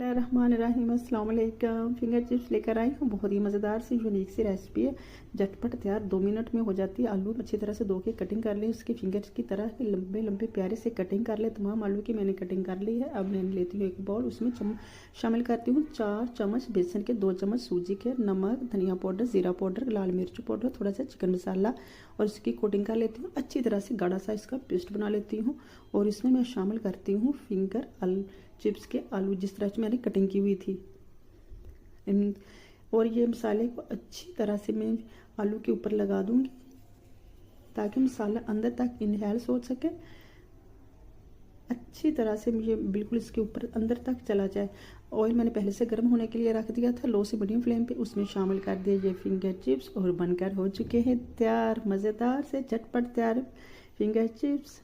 रहमानिर्रहीम अस्सलाम वालेकुम। Finger chips लेकर आई हूँ। बहुत ही मज़ेदार सी यूनिक सी रेसिपी है। झटपट तैयार 2 मिनट में हो जाती है। आलू अच्छी तरह से धो के कटिंग कर लें। उसकी फिंगर्स की तरह लंबे लंबे प्यारे से कटिंग कर लें। तमाम आलू की मैंने कटिंग कर ली है। अब मैं लेती हूँ एक बाउल। उसमें शामिल करती हूँ 4 चम्मच बेसन के, 2 चम्मच सूजी के, नमक, धनिया पाउडर, ज़ीरा पाउडर, लाल मिर्च पाउडर, थोड़ा सा चिकन मसाला और इसकी कोटिंग कर लेती हूँ। अच्छी तरह से गाढ़ा सा इसका पेस्ट बना लेती हूँ। और इसमें मैं शामिल करती हूँ फिंगर चिप्स के आलू, जिस तरह से मैंने कटिंग की हुई थी। और ये मसाले को अच्छी तरह से मैं आलू के ऊपर लगा दूंगी ताकि मसाला अंदर तक इनहेल्स हो सके। अच्छी तरह से मुझे बिल्कुल इसके ऊपर अंदर तक चला जाए। ऑयल मैंने पहले से गर्म होने के लिए रख दिया था, लो से मीडियम फ्लेम पे। उसमें शामिल कर दिए ये फिंगर चिप्स और बनकर हो चुके हैं तैयार। मज़ेदार से झटपट तैयार फिंगर चिप्स।